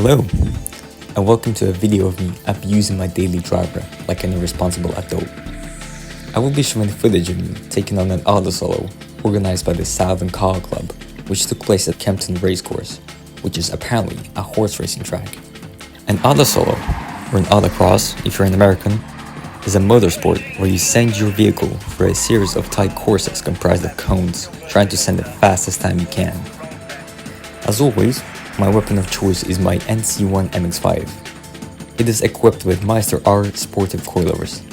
Hello, and welcome to a video of me abusing my daily driver like an irresponsible adult. I will be showing footage of me taking on an Autosolo organized by the Southern Car Club, which took place at Kempton Racecourse, which is apparently a horse racing track. An Autosolo, or an autocross if you're an American, is a motorsport where you send your vehicle for a series of tight courses comprised of cones, trying to send the fastest time you can. As always, my weapon of choice is my NC1 MX-5. It is equipped with Meister Sportive Coilovers,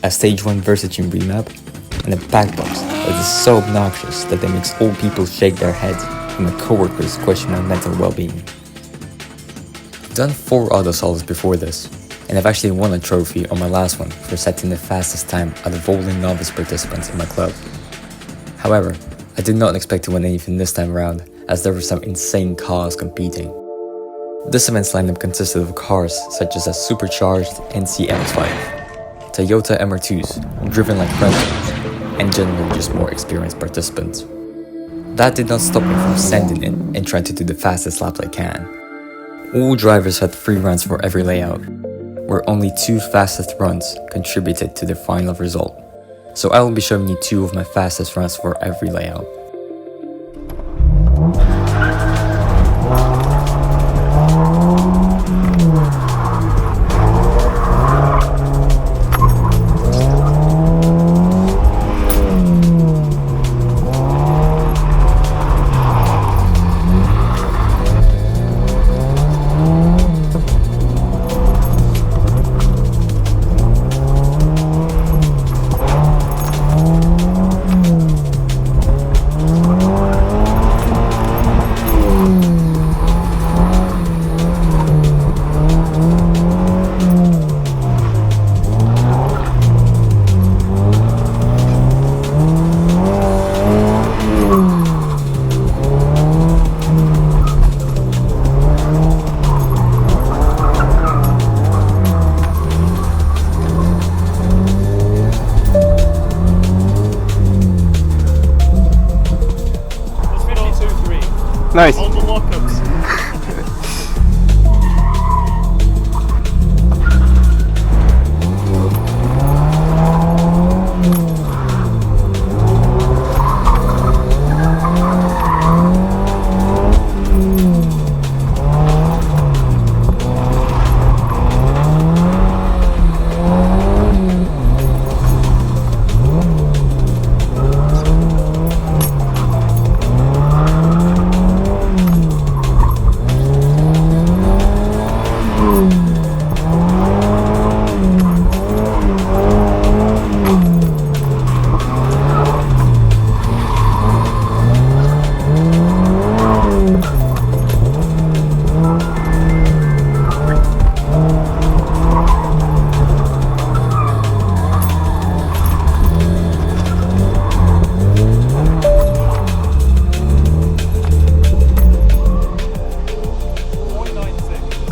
a stage 1 VersaTune remap, and a backbox that is so obnoxious that it makes old people shake their heads and my coworkers question my mental well-being. I've done 4 Autosolos before this, and I've actually won a trophy on my last one for setting the fastest time out of all the novice participants in my club. However, I did not expect to win anything this time around, as there were some insane cars competing. This event's lineup consisted of cars such as a supercharged NC MX-5, Toyota MR2s, driven like friends, and generally just more experienced participants. That did not stop me from sending in and trying to do the fastest laps I can. All drivers had 3 runs for every layout, where only 2 fastest runs contributed to the final result. So I will be showing you 2 of my fastest runs for every layout. Nice. All the lockups.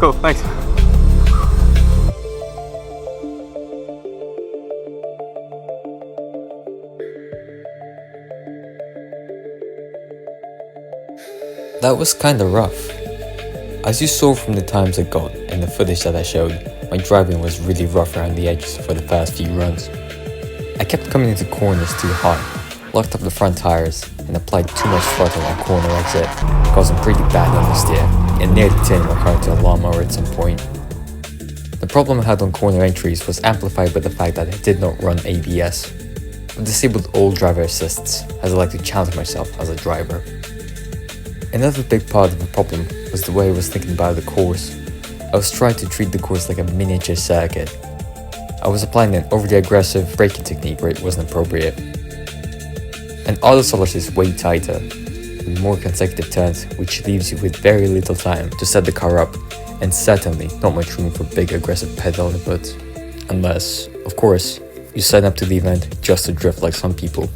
Cool, thanks. That was kinda rough. As you saw from the times I got and the footage that I showed, my driving was really rough around the edges for the past few runs. I kept coming into corners too hard, locked up the front tires, and applied too much throttle on corner exit, causing pretty bad understeer, and nearly turning my car into a lawnmower at some point. The problem I had on corner entries was amplified by the fact that I did not run ABS. I've disabled all driver assists, as I like to challenge myself as a driver. Another big part of the problem was the way I was thinking about the course. I was trying to treat the course like a miniature circuit. I was applying an overly aggressive braking technique where it wasn't appropriate. An Autosolo is way tighter, with more consecutive turns, which leaves you with very little time to set the car up, and certainly not much room for big aggressive pedal inputs. Unless, of course, you sign up to the event just to drift like some people,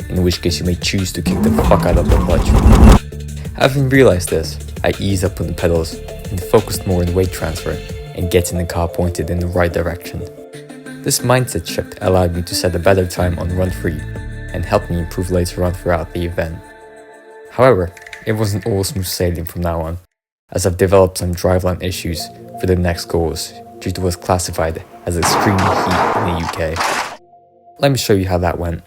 in which case you may choose to kick the fuck out of the clutch. Having realized this, I eased up on the pedals and focused more on weight transfer and getting the car pointed in the right direction. This mindset shift allowed me to set a better time on run 3 and helped me improve later on throughout the event. However, it wasn't all smooth sailing from now on. as I've developed some driveline issues for the next course due to what's classified as extreme heat in the UK. Let me show you how that went.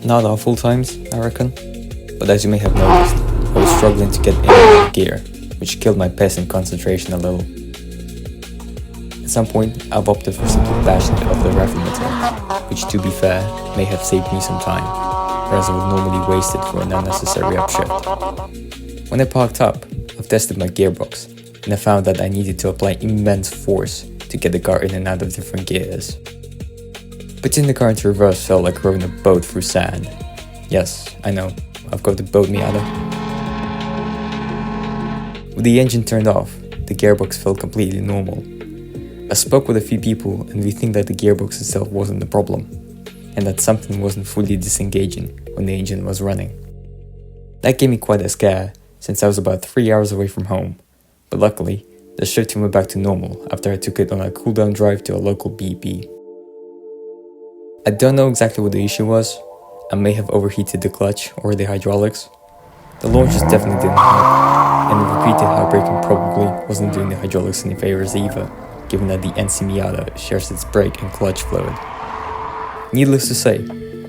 Not awful times, I reckon, but as you may have noticed, I was struggling to get in and out of gear, which killed my pace and concentration a little. At some point, I've opted for simply bashing it off the reference, which to be fair, may have saved me some time, whereas I would normally waste it for an unnecessary upshift. When I parked up, I've tested my gearbox, and I found that I needed to apply immense force to get the car in and out of different gears. Putting the car into reverse felt like rowing a boat through sand. Yes, I know, I've got the boat Miata. With the engine turned off, the gearbox felt completely normal. I spoke with a few people and we think that the gearbox itself wasn't the problem, and that something wasn't fully disengaging when the engine was running. That gave me quite a scare, since I was about 3 hours away from home, but luckily, the shifting went back to normal after I took it on a cool-down drive to a local BP. I don't know exactly what the issue was. I may have overheated the clutch or the hydraulics. The launches definitely didn't help, and the repeated high braking probably wasn't doing the hydraulics any favors either, given that the NC Miata shares its brake and clutch fluid. Needless to say,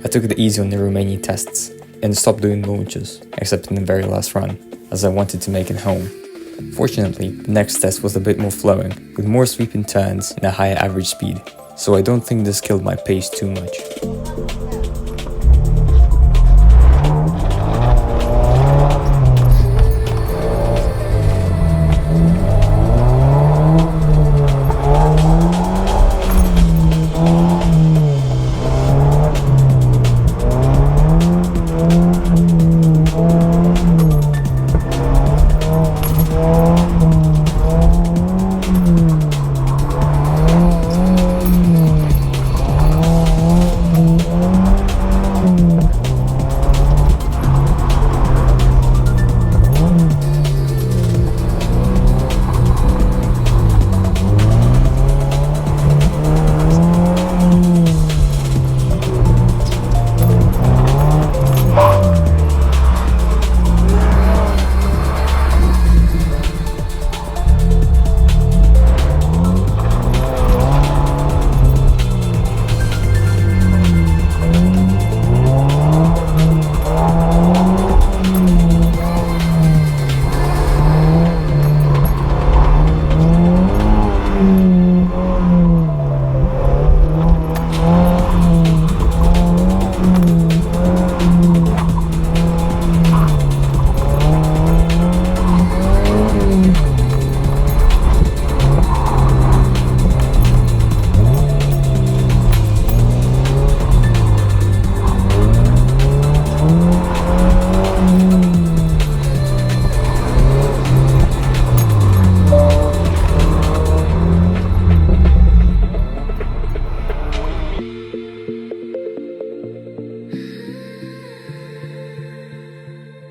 I took it easy on the remaining tests and stopped doing launches, except in the very last run, as I wanted to make it home. Fortunately, the next test was a bit more flowing, with more sweeping turns and a higher average speed, so I don't think this killed my pace too much.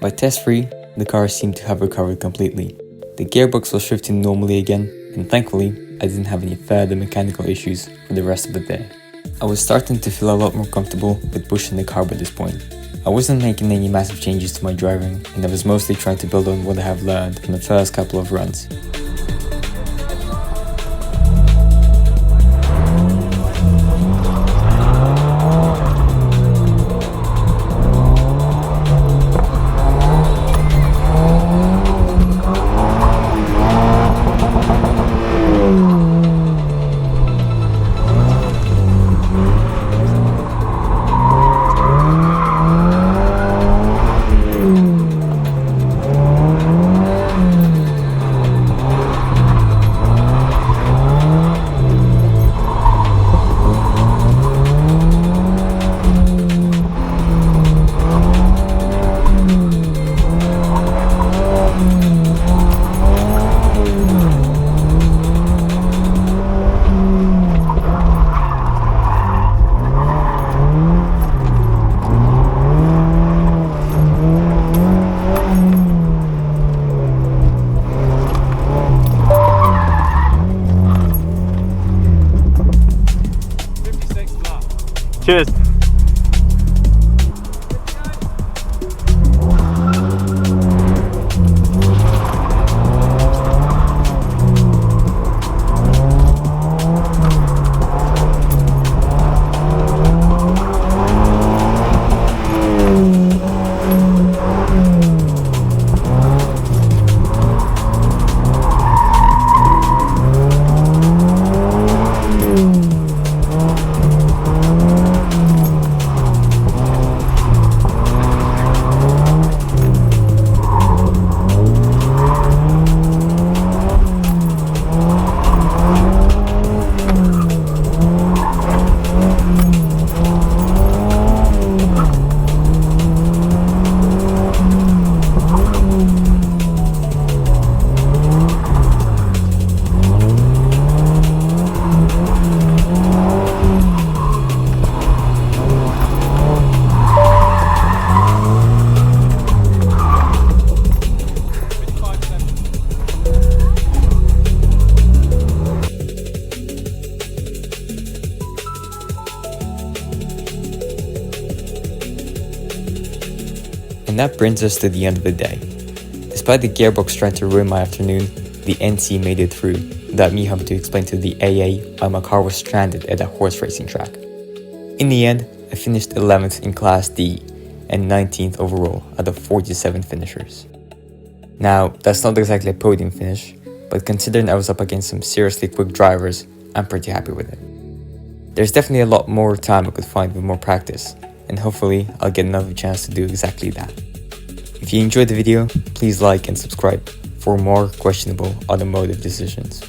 By test 3, the car seemed to have recovered completely. The gearbox was shifting normally again, and thankfully, I didn't have any further mechanical issues for the rest of the day. I was starting to feel a lot more comfortable with pushing the car by this point. I wasn't making any massive changes to my driving, and I was mostly trying to build on what I have learned from the first couple of runs. Cheers. And that brings us to the end of the day. Despite the gearbox trying to ruin my afternoon, the NC made it through without me having to explain to the AA why my car was stranded at a horse racing track. In the end, I finished 11th in Class D and 19th overall out of 47 finishers. Now, that's not exactly a podium finish, but considering I was up against some seriously quick drivers, I'm pretty happy with it. There's definitely a lot more time I could find with more practice, and hopefully I'll get another chance to do exactly that. If you enjoyed the video, please like and subscribe for more questionable automotive decisions.